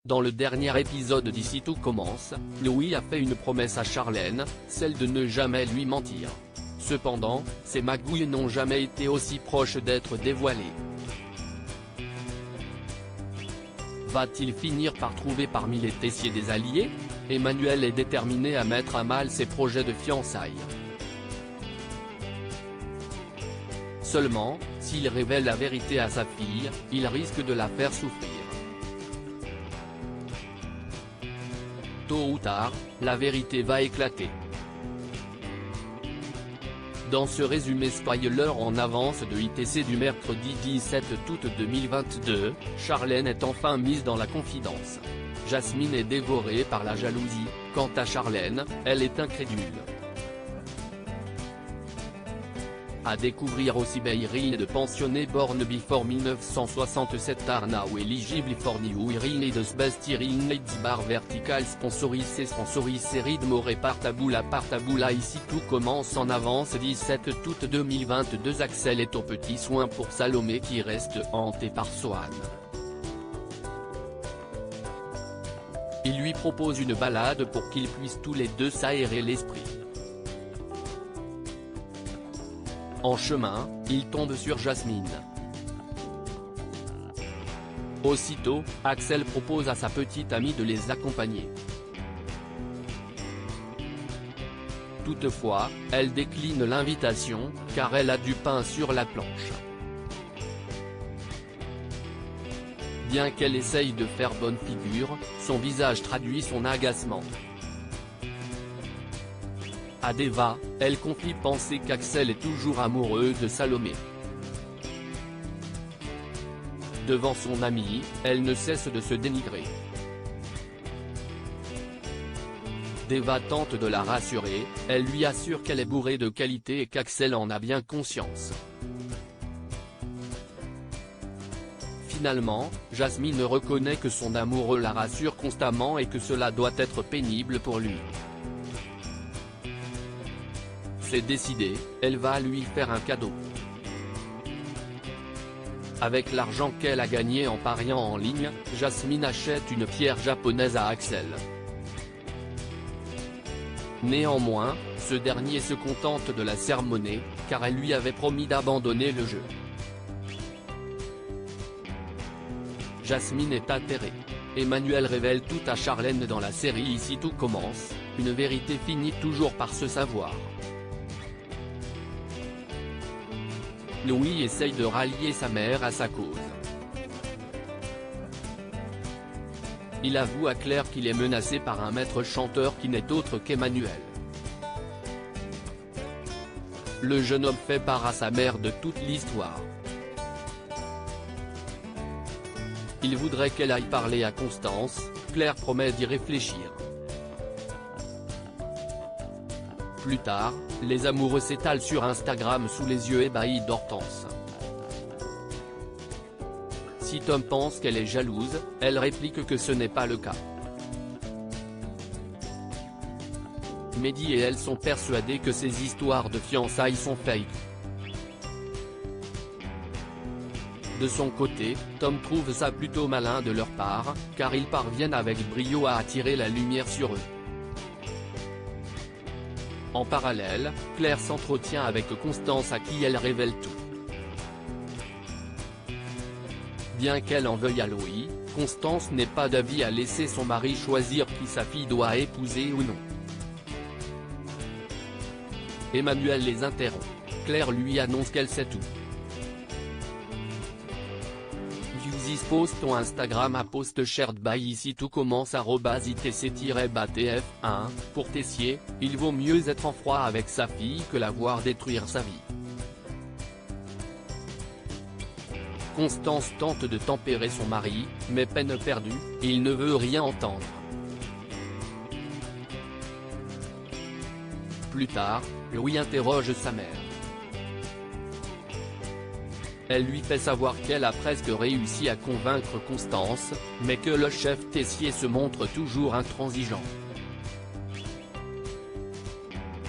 Dans le dernier épisode d'Ici tout commence, Louis a fait une promesse à Charlène, celle de ne jamais lui mentir. Cependant, ces magouilles n'ont jamais été aussi proches d'être dévoilées. Va-t-il finir par trouver parmi les Tessier des alliés? Emmanuel est déterminé à mettre à mal ses projets de fiançailles. Seulement, s'il révèle la vérité à sa fille, il risque de la faire souffrir. Tôt ou tard, la vérité va éclater. Dans ce résumé spoiler en avance de ITC du mercredi 17 août 2022, Charlène est enfin mise dans la confidence. Jasmine est dévorée par la jalousie, quant à Charlène, elle est incrédule. À découvrir aussi Beirin de pensionné born before 1967 are now eligible for new Irene de Best Irene bar vertical sponsorisé Read More Partaboula Ici tout commence en avance 17 août 2022 Axel est au petit soin pour Salomé qui reste hantée par Swan. Il lui propose une balade pour qu'ils puissent tous les deux s'aérer l'esprit. En chemin, il tombe sur Jasmine. Aussitôt, Axel propose à sa petite amie de les accompagner. Toutefois, elle décline l'invitation, car elle a du pain sur la planche. Bien qu'elle essaye de faire bonne figure, son visage traduit son agacement. À Deva, elle confie penser qu'Axel est toujours amoureux de Salomé. Devant son amie, elle ne cesse de se dénigrer. Deva tente de la rassurer, elle lui assure qu'elle est bourrée de qualité et qu'Axel en a bien conscience. Finalement, Jasmine reconnaît que son amoureux la rassure constamment et que cela doit être pénible pour lui. C'est décidé, elle va lui faire un cadeau. Avec l'argent qu'elle a gagné en pariant en ligne, Jasmine achète une pierre japonaise à Axel. Néanmoins, ce dernier se contente de la sermonner, car elle lui avait promis d'abandonner le jeu. Jasmine est atterrée. Emmanuel révèle tout à Charlène dans la série Ici tout commence, une vérité finit toujours par se savoir. Louis essaye de rallier sa mère à sa cause. Il avoue à Claire qu'il est menacé par un maître chanteur qui n'est autre qu'Emmanuel. Le jeune homme fait part à sa mère de toute l'histoire. Il voudrait qu'elle aille parler à Constance, Claire promet d'y réfléchir. Plus tard, les amoureux s'étalent sur Instagram sous les yeux ébahis d'Hortense. Si Tom pense qu'elle est jalouse, elle réplique que ce n'est pas le cas. Mehdi et elle sont persuadés que ces histoires de fiançailles sont fake. De son côté, Tom trouve ça plutôt malin de leur part, car ils parviennent avec brio à attirer la lumière sur eux. En parallèle, Claire s'entretient avec Constance à qui elle révèle tout. Bien qu'elle en veuille à Louis, Constance n'est pas d'avis à laisser son mari choisir qui sa fille doit épouser ou non. Emmanuel les interrompt. Claire lui annonce qu'elle sait tout. Use post ton Instagram à post shared by Ici tout commence @itc-tf1, pour Tessier, il vaut mieux être en froid avec sa fille que la voir détruire sa vie. Constance tente de tempérer son mari, mais peine perdue, il ne veut rien entendre. Plus tard, Louis interroge sa mère. Elle lui fait savoir qu'elle a presque réussi à convaincre Constance, mais que le chef Tessier se montre toujours intransigeant.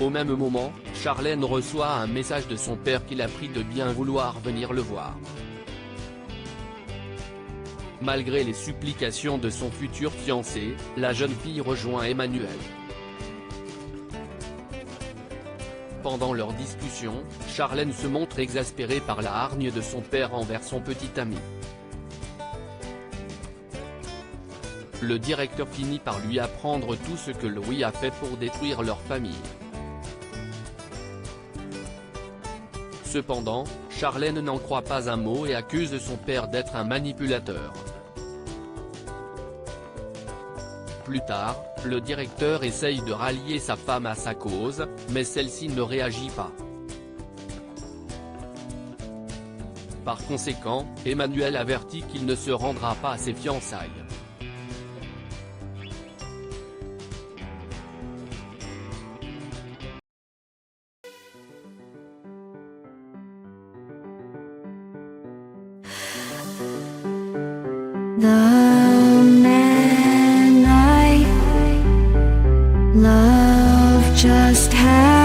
Au même moment, Charlène reçoit un message de son père qui la prie de bien vouloir venir le voir. Malgré les supplications de son futur fiancé, la jeune fille rejoint Emmanuel. Pendant leur discussion, Charlène se montre exaspérée par la hargne de son père envers son petit ami. Le directeur finit par lui apprendre tout ce que Louis a fait pour détruire leur famille. Cependant, Charlène n'en croit pas un mot et accuse son père d'être un manipulateur. Plus tard, le directeur essaye de rallier sa femme à sa cause, mais celle-ci ne réagit pas. Par conséquent, Emmanuel avertit qu'il ne se rendra pas à ses fiançailles. The man I love just had